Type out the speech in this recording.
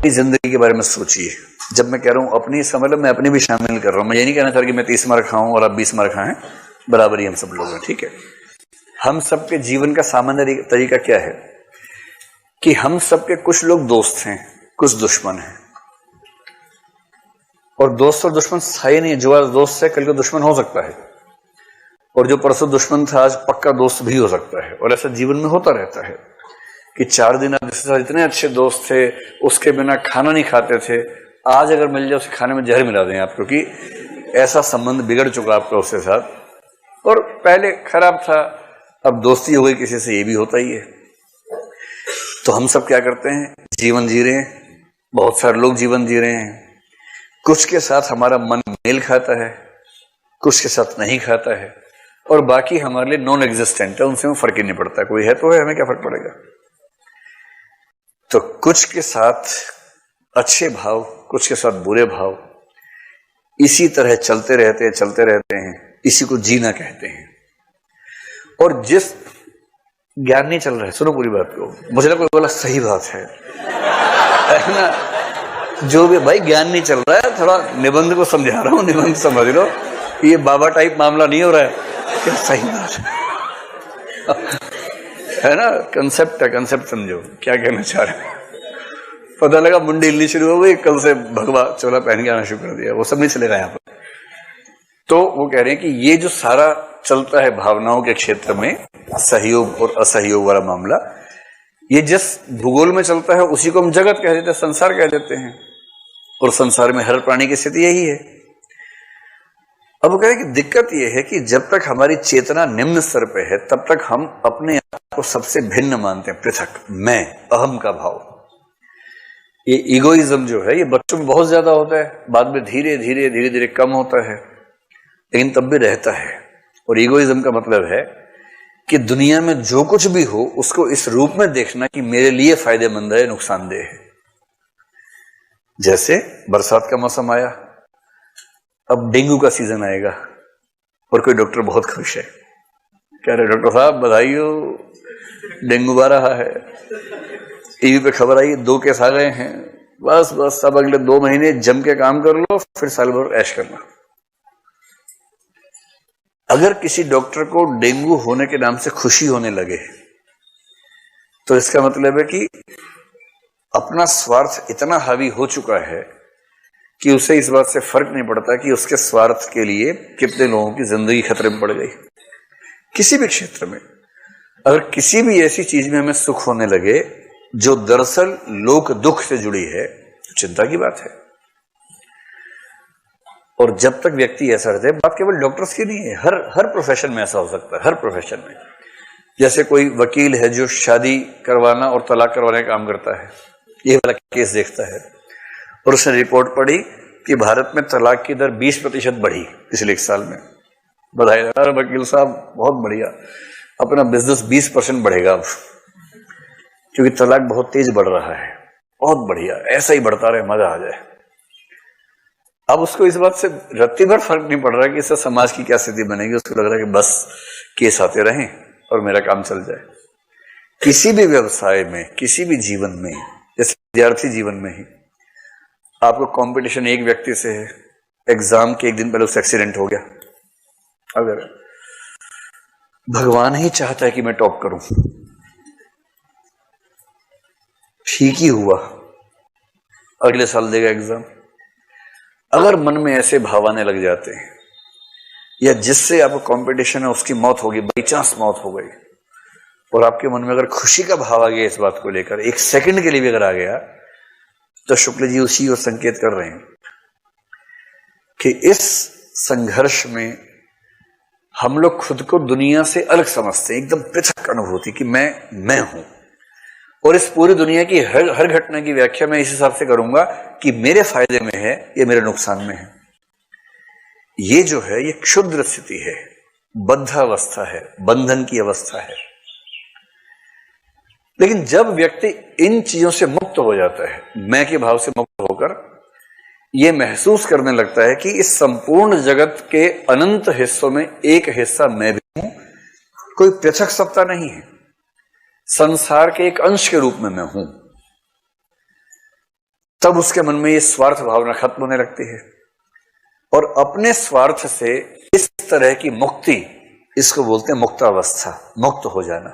जिंदगी के बारे में सोचिए। जब मैं कह रहा हूं अपनी, समझ लो मैं अपनी भी शामिल कर रहा हूं। मैं ये नहीं कहना चाह रहा कि मैं 30 मार्क खाऊं और आप 20 मार्क खाएं, बराबर ही हम सब लोग हैं, ठीक है। हम सबके जीवन का सामान्य तरीका क्या है कि हम सबके कुछ लोग दोस्त हैं, कुछ दुश्मन हैं। और दोस्त और दुश्मन स्थायी नहीं है। जो आज दोस्त है कल को दुश्मन हो सकता है, और जो परसों दुश्मन था आज पक्का दोस्त भी हो सकता है। और ऐसा जीवन में होता रहता है कि 4 दिन आप जिसके साथ इतने अच्छे दोस्त थे, उसके बिना खाना नहीं खाते थे, आज अगर मिल जाए उसे खाने में जहर मिला दें आप, क्योंकि ऐसा संबंध बिगड़ चुका आपका उसके साथ। और पहले खराब था, अब दोस्ती हो गई किसी से, ये भी होता ही है। तो हम सब क्या करते हैं, जीवन जी रहे हैं। बहुत सारे लोग जीवन जी रहे हैं। कुछ के साथ हमारा मन मेल खाता है, कुछ के साथ नहीं खाता है, और बाकी हमारे लिए नॉन एग्जिस्टेंट है, उनसे हमें फर्क ही नहीं पड़ता। कोई है तो है, हमें क्या फर्क पड़ेगा। तो कुछ के साथ अच्छे भाव, कुछ के साथ बुरे भाव, इसी तरह चलते रहते हैं। इसी को जीना कहते हैं। और जिस ज्ञान नहीं चल रहा है, सुनो पूरी बात को, मुझे लगा कोई बोला सही बात है ना। जो भी भाई ज्ञान नहीं चल रहा है, थोड़ा निबंध को समझा रहा हूं, निबंध समझ लो, ये बाबा टाइप मामला नहीं हो रहा है। क्या सही बात है ना। कंसेप्ट है, कंसेप्ट समझो क्या कहना चाह रहे हैं। पता लगा मुंडी हिलनी शुरू हो गई, कल से भगवा चोला पहन के आना शुरू कर दिया, वो सब नहीं चलेगा यहाँ पर। तो वो कह रहे हैं कि ये जो सारा चलता है भावनाओं के क्षेत्र में, सहयोग और असहयोग वाला मामला, ये जिस भूगोल में चलता है उसी को हम जगत कह देते हैं, संसार कह देते हैं। और संसार में हर प्राणी की स्थिति यही है। अब वो कह रहे हैं कि दिक्कत यह है कि जब तक हमारी चेतना निम्न स्तर पे है, तब तक हम अपने आप को सबसे भिन्न मानते हैं, पृथक, मैं, अहम का भाव। ये ईगोइज्म जो है, ये बच्चों में बहुत ज्यादा होता है, बाद में धीरे धीरे कम होता है, लेकिन तब भी रहता है। और ईगोइज्म का मतलब है कि दुनिया में जो कुछ भी हो उसको इस रूप में देखना कि मेरे लिए फायदेमंद है, नुकसानदेह है। जैसे बरसात का मौसम आया, अब डेंगू का सीजन आएगा, और कोई डॉक्टर बहुत खुश है, कह रहे डॉक्टर साहब बधाई हो, डेंगू आ रहा है, टीवी पे खबर आई 2 केस आ गए हैं, बस अब अगले 2 महीने जम के काम कर लो, फिर साल भर ऐश करना। अगर किसी डॉक्टर को डेंगू होने के नाम से खुशी होने लगे, तो इसका मतलब है कि अपना स्वार्थ इतना हावी हो चुका है कि उसे इस बात से फर्क नहीं पड़ता कि उसके स्वार्थ के लिए कितने लोगों की जिंदगी खतरे में पड़ गई। किसी भी क्षेत्र में अगर किसी भी ऐसी चीज में हमें सुख होने लगे जो दरअसल लोक दुख से जुड़ी है, तो चिंता की बात है। और जब तक व्यक्ति ऐसा रहता है, बात केवल डॉक्टर्स की नहीं है, हर प्रोफेशन में ऐसा हो सकता है, हर प्रोफेशन में। जैसे कोई वकील है जो शादी करवाना और तलाक करवाने का काम करता है, ये वाला केस देखता है, और उसने रिपोर्ट पढ़ी कि भारत में तलाक की दर 20% बढ़ी पिछले 1 साल में। बधाई, वकील साहब बहुत बढ़िया, अपना बिजनेस 20% बढ़ेगा अब, क्योंकि तलाक बहुत तेज बढ़ रहा है। बहुत बढ़िया, ऐसा ही बढ़ता रहे, मजा आ जाए। अब उसको इस बात से रत्ती भर फर्क नहीं पड़ रहा कि इससे समाज की क्या स्थिति बनेगी। उसको लग रहा है कि बस केस आते रहें और मेरा काम चल जाए। किसी भी व्यवसाय में, किसी भी जीवन में, जैसे विद्यार्थी जीवन में ही आपको कंपटीशन एक व्यक्ति से है, एग्जाम के 1 दिन पहले उससे एक्सीडेंट हो गया, अगर भगवान ही चाहता है कि मैं टॉप करूं, ठीक ही हुआ, अगले साल देगा एग्जाम। अगर मन में ऐसे भाव आने लग जाते हैं, या जिससे आपको कंपटीशन है उसकी मौत होगी, बाई चांस मौत हो गई, और आपके मन में अगर खुशी का भाव आ गया इस बात को लेकर, 1 सेकंड के लिए भी अगर आ गया, तो शुक्ल जी उसी और संकेत कर रहे हैं कि इस संघर्ष में हम लोग खुद को दुनिया से अलग समझते हैं, एकदम पृथक अनुभूति कि मैं हूं, और इस पूरी दुनिया की हर घटना की व्याख्या मैं इस हिसाब से करूंगा कि मेरे फायदे में है या मेरे नुकसान में है। ये जो है ये क्षुद्र स्थिति है, बद्धावस्था है, बंधन की अवस्था है। लेकिन जब व्यक्ति इन चीजों से मुक्त हो जाता है, मैं के भाव से मुक्त होकर ये महसूस करने लगता है कि इस संपूर्ण जगत के अनंत हिस्सों में एक हिस्सा मैं भी हूं, कोई पृथक सत्ता नहीं है, संसार के एक अंश के रूप में मैं हूं। तब उसके मन में ये स्वार्थ भावना खत्म होने लगती है और अपने स्वार्थ से इस तरह की मुक्ति, इसको बोलते हैं मुक्तावस्था, मुक्त हो जाना।